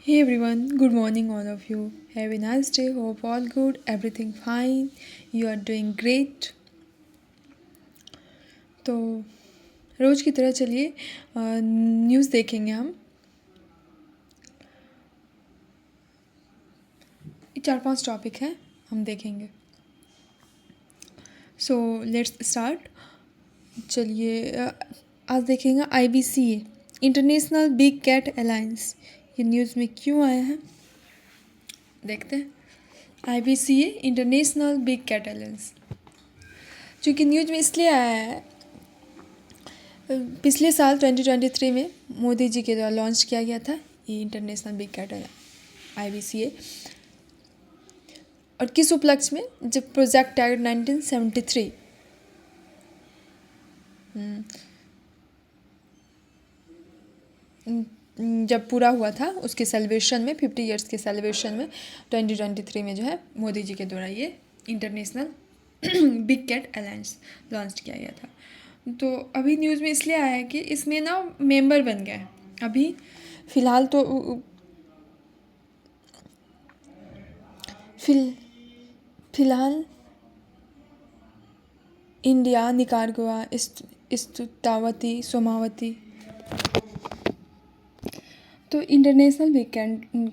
Hey everyone, good morning all of you. Have a nice day. Hope all good, everything fine. You are doing great. तो रोज़ की तरह चलिए news देखेंगे हम। ये 4-5 टॉपिक हैं हम देखेंगे। So let's start. चलिए आज देखेंगे IBCA international big cat alliance. ये न्यूज़ में क्यों आया है देखते हैं। IBCA international big cat alliance चूँकि न्यूज़ में इसलिए आया है, पिछले साल 2023 में मोदी जी के द्वारा लॉन्च किया गया था ये इंटरनेशनल बिग कैट IBCA। और किस उपलक्ष्य में, जब प्रोजेक्ट टाइगर 1973 जब पूरा हुआ था उसके सेलिब्रेशन में, 50 इयर्स के सेलिब्रेशन में 2023 में जो है मोदी जी के द्वारा ये international big cat alliance launch किया गया था। तो अभी न्यूज़ में इसलिए आया है कि इसमें ना मेंबर बन गया है। अभी फ़िलहाल तो फ़िलहाल इंडिया, निकारागुआ, इस्वातिनी, सोमावती। तो इंटरनेशनल बिग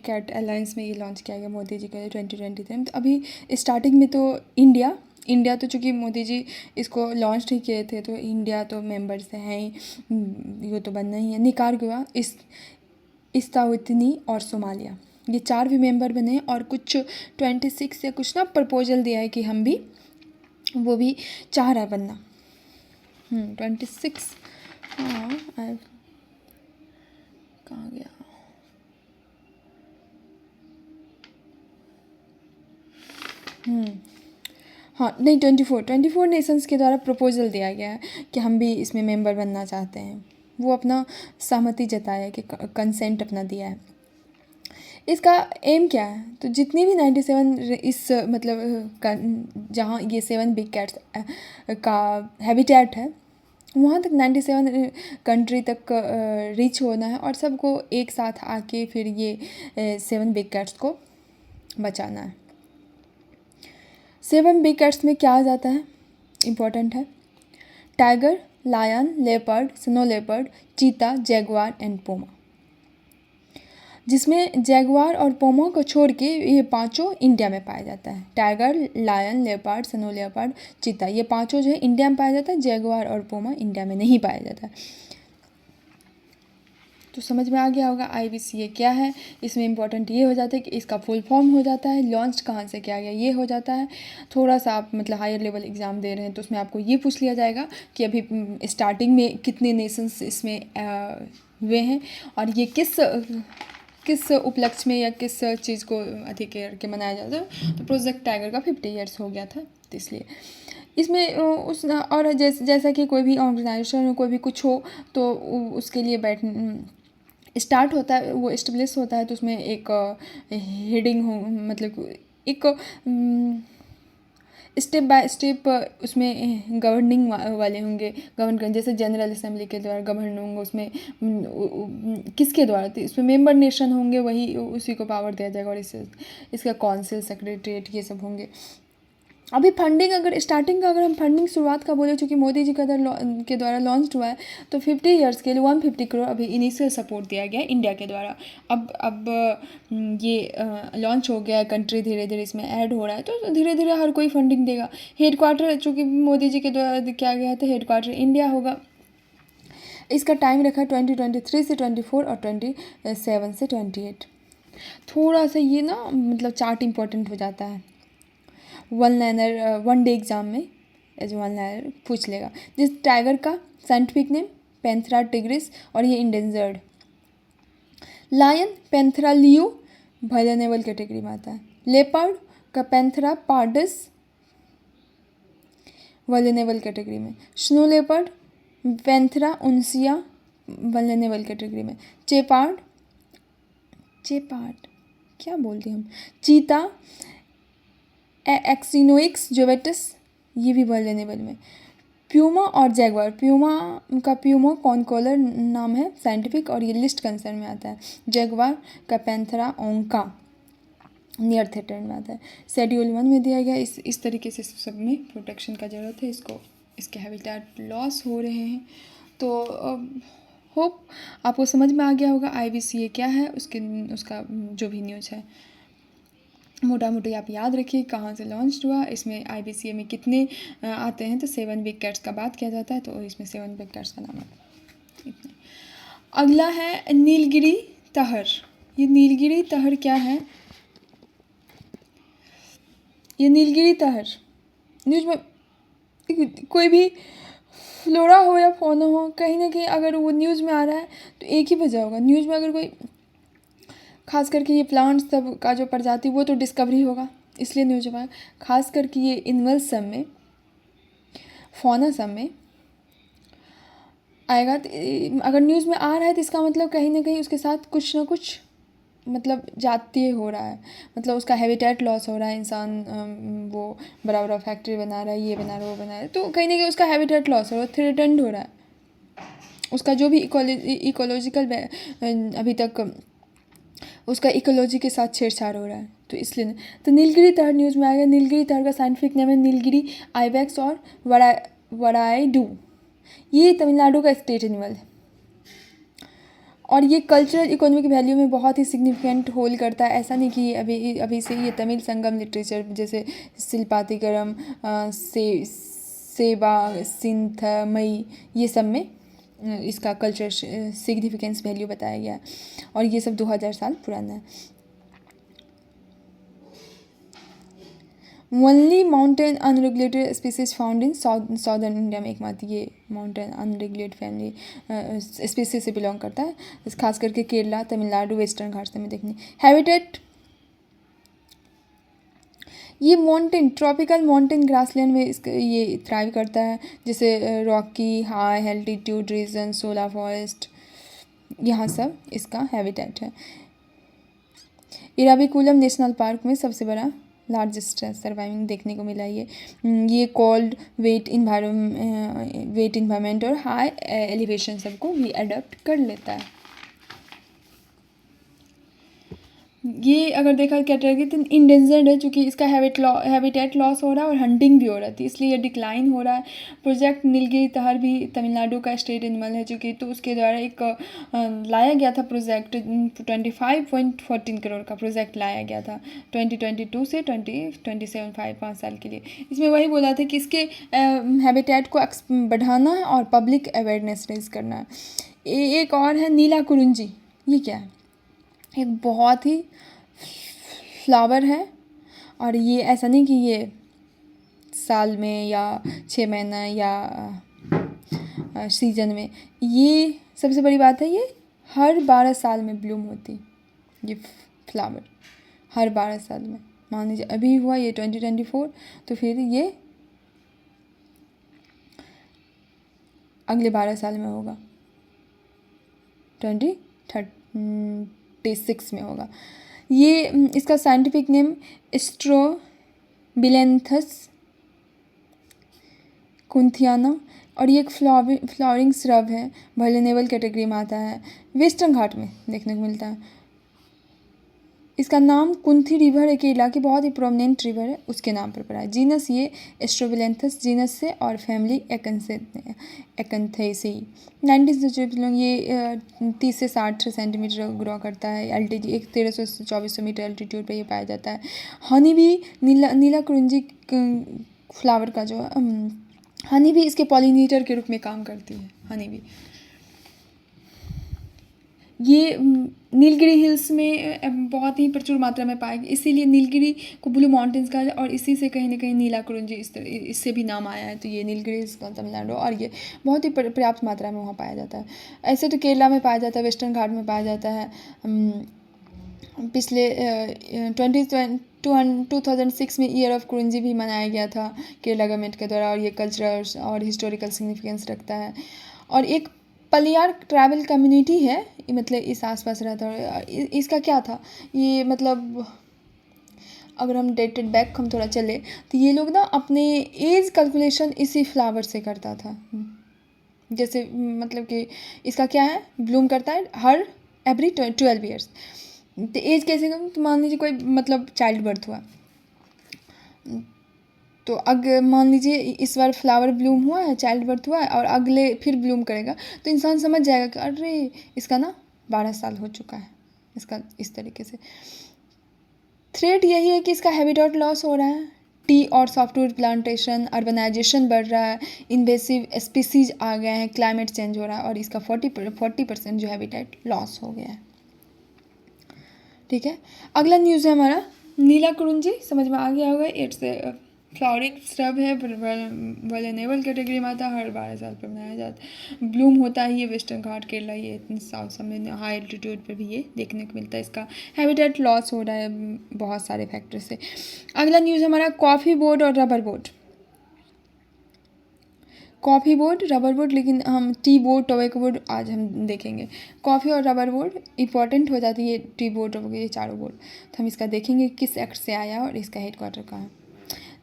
कैट अलायंस में ये लॉन्च किया गया मोदी जी के 2023 में। तो अभी स्टार्टिंग में तो इंडिया तो चूँकि मोदी जी इसको लॉन्च ही किए थे, तो इंडिया तो मेंबर्स हैं ही, ये तो बनना ही है। निकारागुआ, इस्वातिनी और सोमालिया, ये 4 भी मेंबर बने हैं। और कुछ 26 या कुछ ना प्रपोजल दिया है कि हम भी, वो भी चाह रहा है बनना। 26 हाँ कहाँ गया, हाँ नहीं 24 नेशंस के द्वारा प्रपोजल दिया गया है कि हम भी इसमें मेंबर बनना चाहते हैं। वो अपना सहमति जताया है कि कंसेंट अपना दिया है। इसका एम क्या है, तो जितनी भी 97 इस मतलब जहाँ ये 7 बिग कैट्स का हैबिटेट है, वहाँ तक 97 कंट्री तक रीच होना है और सबको एक साथ आके फिर ये 7 बिग कैट्स को बचाना है। 7 बिग कैट्स में क्या आ जाता है, इम्पोर्टेंट है। Tiger, lion, leopard, snow leopard, cheetah, jaguar and puma. जिसमें जैगुआर और पोमा को छोड़ के ये पांचों इंडिया में पाया जाता है। Tiger, lion, leopard, snow leopard, cheetah, ये पांचों जो है इंडिया में पाया जाता है। जैगुआर और पोमा इंडिया में नहीं पाया जाता है। तो समझ में आ गया होगा IBCA क्या है। इसमें इम्पोर्टेंट ये हो जाता है कि इसका फुल फॉर्म हो जाता है, लॉन्च कहाँ से किया गया ये हो जाता है। थोड़ा सा आप मतलब हायर लेवल एग्ज़ाम दे रहे हैं तो उसमें आपको ये पूछ लिया जाएगा कि अभी स्टार्टिंग में कितने नेशंस इसमें हुए हैं और ये किस उपलक्ष्य में या किस चीज़ को अधिक करके मनाया जाता है। तो प्रोजेक्ट टाइगर का 50 ईयर्स हो गया था, तो इसलिए इसमें उस और जैसा कि कोई भी ऑर्गेनाइजेशन हो, कोई भी कुछ हो, तो उसके लिए स्टार्ट होता है, वो एस्टेब्लिश होता है, तो उसमें एक हेडिंग हो, मतलब एक स्टेप बाय स्टेप उसमें गवर्निंग वाले होंगे, गवर्न करें। जैसे जनरल असेंबली के द्वारा गवर्न होंगे, उसमें किसके द्वारा, तो इसमें मेंबर नेशन होंगे, वही उसी को पावर दिया जाएगा। और इसका काउंसिल, सेक्रेटरीट, ये सब होंगे। अभी फंडिंग, अगर स्टार्टिंग का अगर हम फंडिंग शुरुआत का बोले, चूँकि मोदी जी के द्वारा लॉन्च हुआ है, तो 50 ईयर्स के लिए 150 करोड़ अभी इनिशियल सपोर्ट दिया गया है इंडिया के द्वारा। अब ये लॉन्च हो गया है, कंट्री धीरे धीरे इसमें ऐड हो रहा है, तो धीरे धीरे हर कोई फंडिंग देगा। हेड क्वार्टर चूँकि मोदी जी के द्वारा किया गया है, तो हेड क्वार्टर इंडिया होगा। इसका टाइम रखा है 2023 से 24 और 27 से 28। थोड़ा सा ये ना मतलब चार्ट इंपॉर्टेंट हो जाता है। वन डे एग्ज़ाम में एज वन लाइनर पूछ लेगा। जिस टाइगर का साइंटिफिक नेम पैंथेरा टिग्रिस और ये endangered. Lion Panthera leo vulnerable category में आता है। लेपर्ड का पैंथेरा पार्डस वल्नरेबल कैटेगरी में। Snow leopard Panthera uncia vulnerable category में। चेपार्ड क्या बोलते हैं हम, चीता एक्सिनोइक्स जोवेटस, ये भी वल्नरेबल में। प्यूमा और जैगवार, प्यूमा का प्यूमा कॉनकोलर नाम है साइंटिफिक और ये लिस्ट कंसर्न में आता है। जैगवार का पैंथेरा ओंका नियर थ्रेटेड में आता है। शेड्यूल 1 में दिया गया। इस तरीके से सब में प्रोटेक्शन का ज़रूरत है। इसके हैबिटेट लॉस हो रहे हैं। तो होप आपको समझ में आ गया होगा IBCA क्या है, उसका जो भी न्यूज़ है मोटा मोटी आप याद रखिए कहाँ से लॉन्च हुआ। इसमें IBCA में कितने आते हैं, तो 7 बिग कैट्स का बात किया जाता है, तो इसमें 7 बिग कैट्स का नाम है। इतने। अगला है नीलगिरी तहर। ये नीलगिरी तहर क्या है? ये नीलगिरी तहर न्यूज़ में कोई भी फ्लोरा हो या फौना हो, कहीं ना कहीं अगर वो न्यूज़ में आ रहा है तो एक ही वजह होगा। न्यूज़ में अगर कोई खास करके ये प्लांट्स सब का जो प्रजाति वो तो डिस्कवरी होगा, इसलिए न्यूज़ में खास करके ये एनिमल्स सब में, फौना सब में आएगा। तो अगर न्यूज़ में आ रहा है तो इसका मतलब कहीं ना कहीं उसके साथ कुछ ना कुछ मतलब जातीय हो रहा है, मतलब उसका हैबिटेट लॉस हो रहा है। इंसान वो बड़ा बड़ा फैक्ट्री बना रहा है, ये बना रहा है, वो बना रहा है, तो कहीं ना कहीं उसका हैबिटेट लॉस हो रहा है, थ्रेटेंड हो रहा है। उसका जो भी इकोलॉजिकल अभी तक उसका इकोलॉजी के साथ छेड़छाड़ हो रहा है, तो इसलिए। तो नीलगिरी तहर न्यूज़ में आएगा। नीलगिरी तहर का साइंटिफिक नेम है नीलगिरी आइबेक्स और वराइडू। ये तमिलनाडु का स्टेट एनिमल है और ये कल्चरल इकोनॉमिक वैल्यू में बहुत ही सिग्निफिकेंट होल्ड करता है। ऐसा नहीं कि अभी से ये तमिल संगम लिटरेचर जैसे शिल्पातिकरम, सेबा सिंथमई, ये सब में इसका कल्चर सिग्निफिकेंस वैल्यू बताया गया है और ये सब 2000 साल पुराना है। Only mountain unregulated species found in southern India में एकमात्र ये माउंटेन अनरेगुलेटेड फैमिली स्पीसीज से बिलोंग करता है, खास करके केरला, तमिलनाडु, वेस्टर्न घाट्स में देखने। हैबिटेट, ये माउंटेन ट्रॉपिकल माउंटेन ग्रासलैंड में ये थ्राइव करता है, जैसे रॉकी हाई एल्टीट्यूड रीजन, सोला फॉरेस्ट, यहाँ सब इसका हैबिटेट है। इराविकुलम नेशनल पार्क में सबसे बड़ा लार्जेस्ट सर्वाइविंग देखने को मिला ये कोल्ड वेट इन्वायरमेंट और हाई एलिवेशन सबको भी अडॉप्ट कर लेता है। ये अगर देखा कैटेगरी तो इंडेंजर्ड है, क्योंकि इसका हैबिटेट लॉस हो रहा है और हंटिंग भी हो रहा थी, इसलिए ये डिक्लाइन हो रहा है। प्रोजेक्ट नीलगिरी तहर भी तमिलनाडु का स्टेट एनिमल है, चूँकि तो उसके द्वारा एक लाया गया था प्रोजेक्ट 25.14 करोड़ का प्रोजेक्ट लाया गया था 2022 से 2027 5 साल के लिए। इसमें वही बोला था कि इसके हैबिटेट को बढ़ाना है और पब्लिक अवेयरनेस रेज करना है। एक और है नीला कुरुंजी। ये क्या है? एक बहुत ही फ्लावर है और ये ऐसा नहीं कि ये साल में या 6 महीना या सीजन में, ये सबसे बड़ी बात है ये हर 12 साल में ब्लूम होती। ये फ्लावर हर 12 साल में, मान लीजिए अभी हुआ ये 2024, तो फिर ये अगले 12 साल में होगा, 2036 में होगा। ये इसका साइंटिफिक नेम स्ट्रोबिलेंथस कुंथियाना और ये एक फ्लावरिंग श्रब है, वल्नरेबल कैटेगरी में आता है, वेस्टर्न घाट में देखने को मिलता है। इसका नाम कुंथी रिवर है, केरला की बहुत ही प्रोमिनेंट रिवर है, उसके नाम पर पड़ा है। जीनस ये स्ट्रोबिलेंथस जीनस से और फैमिली एकंथेसी। 90 से ये 30 से 60 सेंटीमीटर ग्रो करता है। एल्टीट्यूड 1300 से 2400 मीटर एल्टीट्यूड पर ये पाया जाता है। हनी भी नीला कुरुंजी फ्लावर का जो हनी भी इसके पॉलिनेटर के रूप में काम करती है। हनी भी ये नीलगिरी हिल्स में बहुत ही प्रचुर मात्रा में पाएगी, इसीलिए नीलगिरी को ब्लू माउंटेन्स कहा जाए और इसी से कहीं ना कहीं नीला कुरुंजी इससे भी नाम आया है। तो ये नीलगिरी हिल्स का तमिलनाडु और ये बहुत ही पर्याप्त मात्रा में वहाँ पाया जाता है। ऐसे तो केरला में पाया जाता है, वेस्टर्न घाट में पाया जाता है। पिछले 2006 में ईयर ऑफ कुरुंजी भी मनाया गया था केरला गवर्नमेंट के द्वारा और ये कल्चरल और हिस्टोरिकल सिग्निफिकेंस रखता है। और एक पलियार ट्रैवल कम्युनिटी है, मतलब इस आसपास रहता है। इसका क्या था, ये मतलब अगर हम डेटेड बैक हम थोड़ा चले तो ये लोग ना अपने एज कैलकुलेशन इसी फ्लावर से करता था। जैसे मतलब कि इसका क्या है, ब्लूम करता है हर एवरी 12 ईयर्स। तो एज कैसे कम, तो मान लीजिए कोई मतलब चाइल्ड बर्थ हुआ, तो अगर मान लीजिए इस बार फ्लावर ब्लूम हुआ है, चाइल्ड बर्थ हुआ है, और अगले फिर ब्लूम करेगा, तो इंसान समझ जाएगा कि अरे इसका ना 12 साल हो चुका है, इसका इस तरीके से। थ्रेट यही है कि इसका हैबिटेट लॉस हो रहा है, टी और सॉफ्टवुड प्लांटेशन, अर्बनाइजेशन बढ़ रहा है, इन्वेसिव स्पीसीज आ गए हैं, क्लाइमेट चेंज हो रहा है, और इसका 40% जो हैबिटेट लॉस हो गया है। ठीक है, अगला न्यूज़ है हमारा नीला कुरुंजी, समझ में आ गया होगा। इट्स फ्लावरिंग स्रब है, वल्नरेबल कैटेगरी में आता है, हर 12 साल पर बनाया जाता है, ब्लूम होता है ये वेस्टर्न घाट केरला, ये साउथ सब में हाई एल्टीट्यूड पर भी ये देखने को मिलता है। इसका हैबिटेट लॉस हो रहा है बहुत सारे फैक्टर से। अगला न्यूज़ हमारा कॉफ़ी बोर्ड और rubber board. Coffee board, rubber board, लेकिन हम टी बोर्ड, टोबैको बोर्ड आज हम देखेंगे। कॉफ़ी और रबर बोर्ड इंपॉर्टेंट हो जाती है, ये टी बोर्ड और ये चारों बोर्ड, तो हम इसका देखेंगे किस एक्ट से आया और इसका हेडक्वार्टर कहाँ है।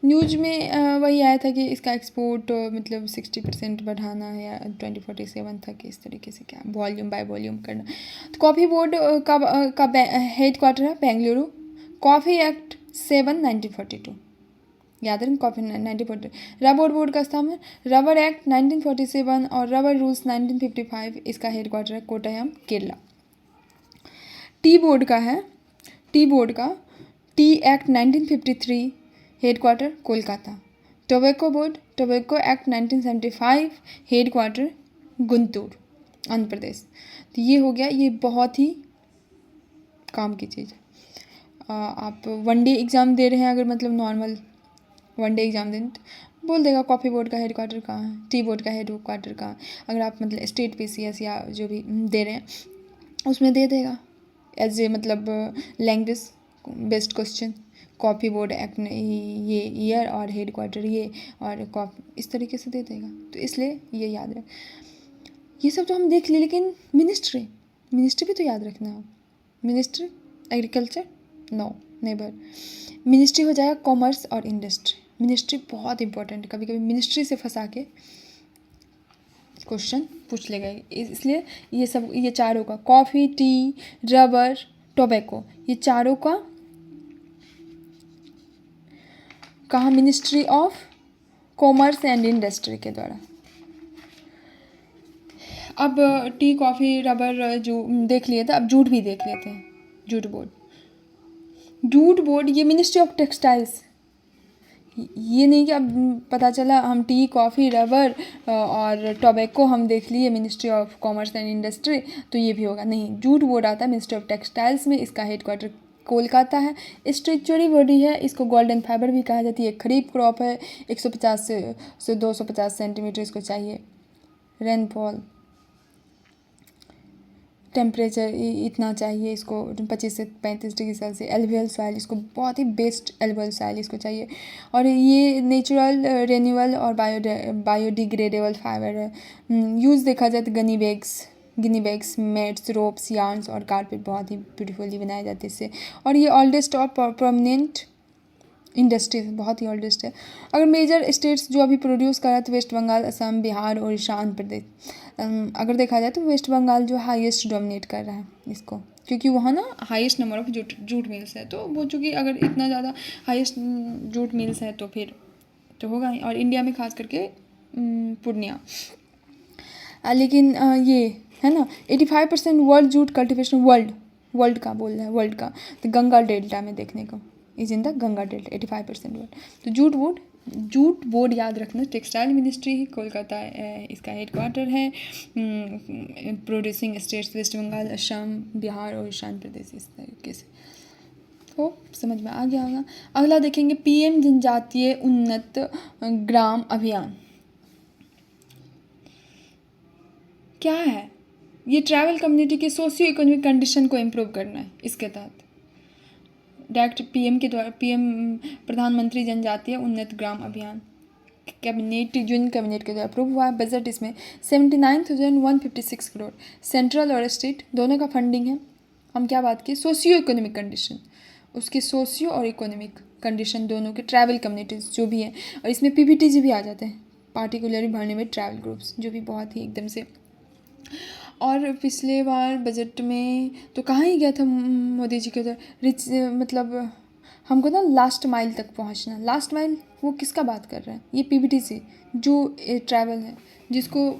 न्यूज़ में वही आया था कि इसका एक्सपोर्ट मतलब 60% बढ़ाना है, या 2047 तक इस तरीके से, क्या वॉल्यूम बाय वॉल्यूम करना। तो कॉफ़ी बोर्ड का हेडक्वार्टर है बेंगलुरु। कॉफ़ी एक्ट 7 1942, याद रखें, कॉफ़ी 1940। रबर बोर्ड का स्थान है रबर एक्ट 1947 और रबर रूल्स 1955, इसका हेडक्वार्टर है कोट्टयम केरला। टी बोर्ड का है, टी बोर्ड का tea act 1953, headquarter Kolkata. Tobacco board, tobacco act 1975, headquarter Guntur, Andhra Pradesh. तो ये हो गया, ये बहुत ही काम की चीज़ है। आप वनडे एग्ज़ाम दे रहे हैं, अगर मतलब नॉर्मल वनडे एग्ज़ाम दें तो बोल देगा कॉफ़ी बोर्ड का हेडक्वार्टर कहाँ है, टी बोर्ड का हेडक्वार्टर कहाँ है। अगर आप मतलब स्टेट पीसीएस या जो भी दे रहे हैं उसमें दे देगा एज ए मतलब language based question, coffee board act ये ईयर और हेडक्वार्टर ये, और इस तरीके से दे देगा। तो इसलिए ये याद रहे। ये सब तो हम देख लिए, लेकिन मिनिस्ट्री भी तो याद रखना हो। Ministry agriculture, no neighbour. Ministry हो जाएगा कॉमर्स और इंडस्ट्री। मिनिस्ट्री बहुत इंपॉर्टेंट है, कभी कभी मिनिस्ट्री से फंसा के क्वेश्चन पूछ लेगा, इसलिए ये सब, ये चारों का कॉफ़ी, टी, रबर, टोबैको, ये चारों का कहाँ, ministry of commerce and industry के द्वारा। अब टी, कॉफ़ी, रबर जो देख लिए थे, अब जूट भी देख लेते हैं। जूट बोर्ड, जूट बोर्ड ये मिनिस्ट्री ऑफ टेक्सटाइल्स। ये नहीं कि अब पता चला हम टी, कॉफ़ी, रबर और टोबैको हम देख लिए ministry of commerce and industry, तो ये भी होगा, नहीं। जूट बोर्ड आता है मिनिस्ट्री ऑफ टेक्सटाइल्स में, इसका हेडक्वार्टर कोलकाता है। स्ट्रक्चरी बॉडी है, इसको गोल्डन फाइबर भी कहा जाती है। खरीफ क्रॉप है, 150 से 250 सेंटीमीटर इसको चाहिए। रेनफॉल, टेम्परेचर इतना चाहिए इसको, 25 से 35 डिग्री सेल्सियस। एल्वियल सॉइल, इसको बहुत ही बेस्ट एल्वियल सॉइल इसको चाहिए। और ये नेचुरल, रेन्यूअल और बायोडिग्रेडेबल फाइबर है। यूज़ देखा जाए तो गिनी बैग्स, मैट्स, रोप्स, यार्न्स और कारपेट बहुत ही ब्यूटीफुली बनाए जाते हैं इससे। और ये ओल्डेस्ट और परमानेंट इंडस्ट्री है, बहुत ही ओल्डेस्ट है। अगर मेजर स्टेट्स जो अभी प्रोड्यूस कर रहा है तो वेस्ट बंगाल, असम, बिहार और ईशान प्रदेश। अगर देखा जाए तो वेस्ट बंगाल जो हाईएस्ट डोमिनेट कर रहा है इसको, क्योंकि वहाँ ना highest number of jute mills है। तो वो चूँकि अगर इतना ज़्यादा हाईएस्ट जूट मिल्स है तो फिर तो होगा ही। और इंडिया में खास करके पूर्णिया। लेकिन ये है ना 85% वर्ल्ड जूट कल्टिवेशन, वर्ल्ड का बोल रहा है, वर्ल्ड का, तो गंगा डेल्टा में देखने को, is in the Ganga delta 85% world. तो जूट बोर्ड याद रखना, टेक्सटाइल मिनिस्ट्री है, कोलकाता इसका हेडक्वार्टर है। Producing states West Bengal, Assam, Bihar और ईशान प्रदेश, इस तरीके से। तो समझ में आ गया होगा। अगला देखेंगे पीएम जनजातीय उन्नत ग्राम अभियान क्या है। ये ट्राइबल कम्युनिटी के सोशियो इकोनॉमिक कंडीशन को इम्प्रूव करना है। इसके तहत डायरेक्ट पीएम के द्वारा, पीएम प्रधानमंत्री जनजातीय उन्नत ग्राम अभियान कैबिनेट, यूनियन कैबिनेट के द्वारा अप्रूव हुआ है। बजट इसमें 79,156 करोड़, सेंट्रल और स्टेट दोनों का फंडिंग है। हम क्या बात की, सोशियो इकोनॉमिक कंडीशन, उसके सोशियो और इकोनॉमिक कंडीशन दोनों के, ट्रैवल कम्युनिटीज़ जो भी हैं, और इसमें पीपीटीजी भी आ जाते हैं, पार्टिकुलरली भरने में ट्रैवल ग्रुप्स, जो भी बहुत ही एकदम से। और पिछले बार बजट में तो कहाँ ही गया था मोदी जी के उधर, रिच मतलब हमको ना लास्ट माइल तक पहुंचना। लास्ट माइल वो किसका बात कर रहा है, ये पीपीटीसी जो ट्रैवल है, जिसको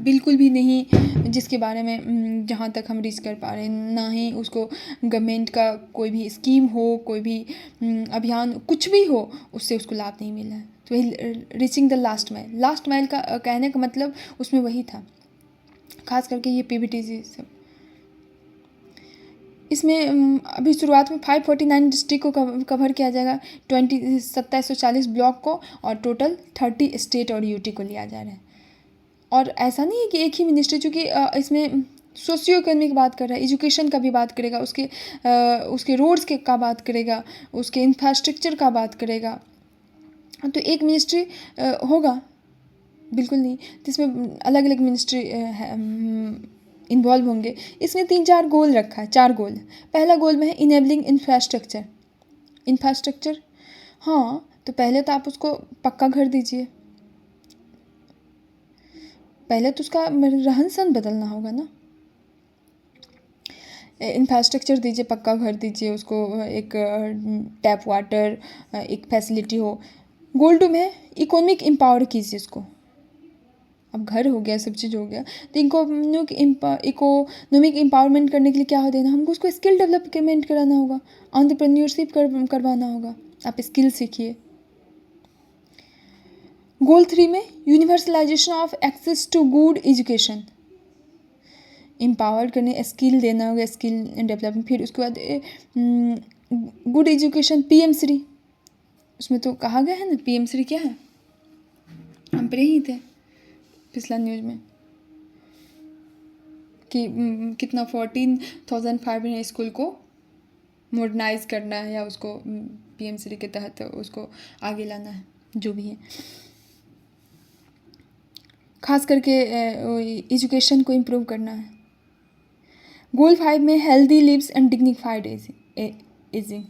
बिल्कुल भी नहीं, जिसके बारे में जहाँ तक हम रीच कर पा रहे हैं, ना ही उसको गवर्नमेंट का कोई भी स्कीम हो, कोई भी अभियान कुछ भी हो, उससे उसको लाभ नहीं मिला है। तो वही reaching the last mile, last mile का कहने का मतलब उसमें वही था, खास करके ये पीपीटीसी सब। इसमें अभी शुरुआत में 549 डिस्ट्रिक्ट को कवर किया जाएगा, 2740 ब्लॉक को, और टोटल 30 स्टेट और यूटी को लिया जा रहा है। और ऐसा नहीं है कि एक ही मिनिस्ट्री, चूँकि इसमें सोशियो इकोनॉमिक बात कर रहा है, एजुकेशन का भी बात करेगा, उसके रोड्स के का बात करेगा, उसके इंफ्रास्ट्रक्चर का बात करेगा। तो एक मिनिस्ट्री होगा बिल्कुल नहीं, तो इसमें अलग अलग मिनिस्ट्री इन्वॉल्व होंगे। इसमें 3-4 गोल रखा है, 4 गोल। पहला गोल में है इनेबलिंग इंफ्रास्ट्रक्चर। हाँ, तो पहले तो आप उसको पक्का घर दीजिए, पहले तो उसका रहन सहन बदलना होगा ना। इंफ्रास्ट्रक्चर दीजिए, पक्का घर दीजिए उसको, एक टैप वाटर, एक फैसिलिटी हो। गोल 2 में इकोनॉमिक एम्पावर कीजिए उसको। अब घर हो गया, सब चीज़ हो गया, तो इकोनॉमिक एम्पावरमेंट करने के लिए क्या हो देना, हमको उसको स्किल डेवलपमेंट कराना होगा, एंटरप्रेन्योरशिप करवाना होगा। आप स्किल सीखिए। गोल 3 में universalisation of access to good education, empower करने, स्किल देना होगा, स्किल डेवलपमेंट। फिर उसके बाद गुड एजुकेशन, पीएम श्री, उसमें तो कहा गया है ना, पीएम श्री क्या है, हम पढ़े ही थे पिछला न्यूज़ में कि कितना 14,500 स्कूल को मॉडर्नाइज करना है, या उसको पीएम श्री के तहत उसको आगे लाना है, जो भी है। खास करके एजुकेशन को इम्प्रूव करना है। गोल 5 में healthy lives and dignified ageing.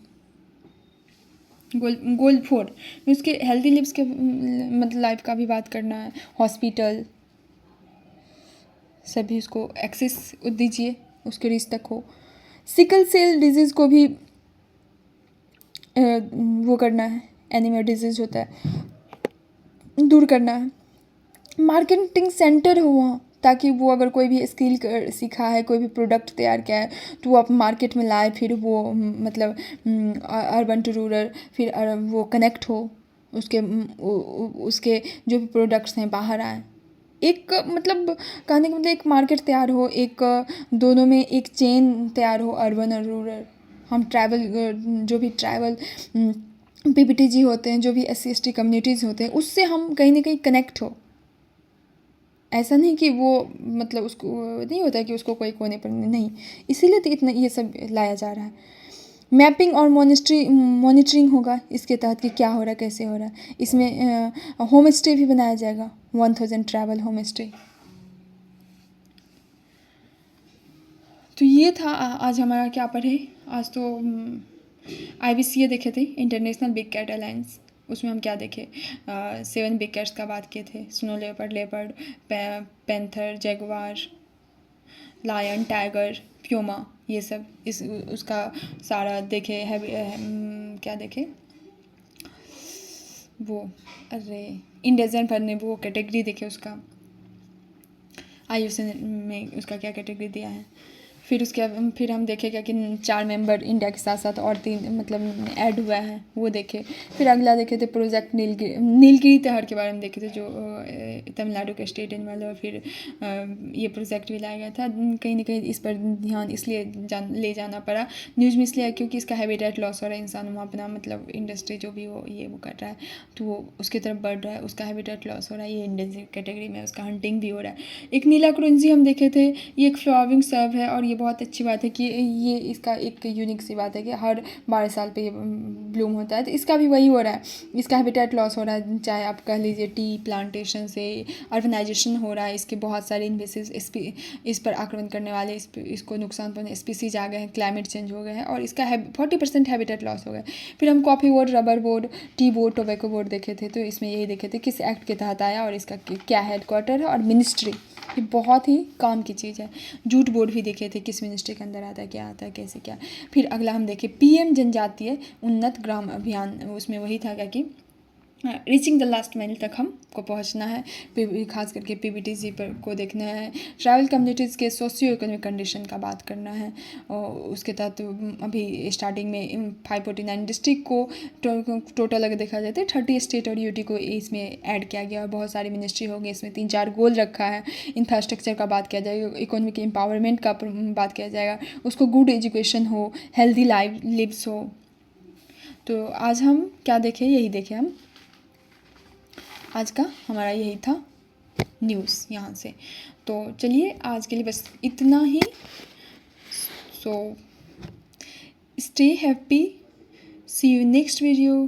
Goal 4 में उसके हेल्दी लिव्स के मतलब लाइफ का भी बात करना है, हॉस्पिटल सभी उसको एक्सेस दीजिए, उसके रीच तक हो। सिकल सेल डिजीज़ को भी वो करना है, एनीमिया डिजीज़ होता है, दूर करना है। मार्केटिंग सेंटर हो वहाँ, ताकि वो अगर कोई भी स्किल सीखा है, कोई भी प्रोडक्ट तैयार किया है, तो वो आप मार्केट में लाए, फिर वो मतलब अर्बन टू रूरल, फिर वो कनेक्ट हो, उसके जो भी प्रोडक्ट्स हैं बाहर आए। एक मतलब कहने का मतलब एक मार्केट तैयार हो, एक दोनों में एक चेन तैयार हो, अर्बन और रूरल। हम ट्रैवल, जो भी ट्रैवल पीपीटीजी होते हैं, जो भी SC/ST कम्युनिटीज़ होते हैं, उससे हम कहीं ना कहीं कनेक्ट हो। ऐसा नहीं कि वो मतलब उसको नहीं होता कि उसको कोई कोने पर नहीं, इसीलिए तो इतना ये सब लाया जा रहा है। मैपिंग और मॉनिटरिंग होगा इसके तहत कि क्या हो रहा है, कैसे हो रहा है। इसमें होम स्टे भी बनाया जाएगा, 1000 ट्रैवल होम स्टे। तो ये था आज हमारा क्या पढ़े। आज तो IBCA देखे थे, इंटरनेशनल बिग कैट अलायंस। उसमें हम क्या देखे, 7 बिग कैट्स का बात किए थे, snow leopard, panther, jaguar, lion, tiger, puma, ये सब उसका सारा देखे है। क्या देखे वो, अरे इंडेंजर्ड पर ने वो कैटेगरी देखे, उसका IUCN में उसका क्या कैटेगरी दिया है। फिर हम देखेगा कि 4 मेंबर इंडिया के साथ साथ और 3 मतलब ऐड हुआ है, वो देखे। फिर अगला देखे थे प्रोजेक्ट नीलगिरी तहर के बारे में देखे थे, जो तमिलनाडु के स्टेट एनिमल। और फिर ये प्रोजेक्ट भी लाया गया था। कहीं ना कहीं इस पर ध्यान इसलिए ले जाना पड़ा न्यूज़ में, इसलिए क्योंकि इसका हैबिटेट लॉस हो रहा है, इंसान वहाँ अपना मतलब इंडस्ट्री जो भी वो कर रहा है, तो वो उसकी तरफ बढ़ रहा है, उसका हैबिटेट लॉस हो रहा है। ये इंडेंजर्ड कैटेगरी में, उसका हंटिंग भी हो रहा है। एक नीला क्रुंजी हम देखे थे, ये एक फ्लावरिंग सर्व है, और ये बहुत अच्छी बात है कि ये इसका एक यूनिक सी बात है कि हर 12 साल पे ये ब्लूम होता है। तो इसका भी वही हो रहा है, इसका हैबिटेट लॉस हो रहा है, चाहे आप कह लीजिए टी प्लांटेशन से अर्बनाइजेशन हो रहा है, इसके बहुत सारे इन्वेसिव इस पर आक्रमण करने वाले इसको नुकसान पहुँचाने स्पीसीज आ गए हैं, क्लाइमेट चेंज हो गए हैं और इसका 40% हैबिटेट लॉस हो गया। फिर हम coffee board, rubber board, tea board, tobacco board देखे थे, तो इसमें यही देखे थे किस एक्ट के तहत आया और इसका क्या हेडक्वार्टर है और मिनिस्ट्री, ये बहुत ही काम की चीज़ है। जूट बोर्ड भी देखे थे किस मिनिस्ट्री के अंदर आता है, क्या आता है, कैसे क्या। फिर अगला हम देखें पीएम जनजातीय उन्नत ग्राम अभियान, उसमें वही था क्या कि रीचिंग द लास्ट माइल तक हमको पहुंचना है, खास करके पीबीटीसी पर को देखना है। ट्रैवल कम्युनिटीज़ के सोशियो इकोनॉमिक कंडीशन का बात करना है और उसके तहत अभी स्टार्टिंग में 549 डिस्ट्रिक्ट को टोटल अगर देखा जाए तो 30 स्टेट और यूटी को इसमें ऐड किया गया और बहुत सारी मिनिस्ट्री हो गई। इसमें 3-4 गोल रखा है। इंफ्रास्ट्रक्चर का बात किया जाएगा, इकोनॉमिक एम्पावरमेंट का बात किया जाएगा, उसको गुड एजुकेशन हो, हेल्दी लिव्स हो। तो आज हम क्या देखें, यही देखें हम, आज का हमारा यही था न्यूज़ यहाँ से। तो चलिए आज के लिए बस इतना ही। So stay happy, see you next video.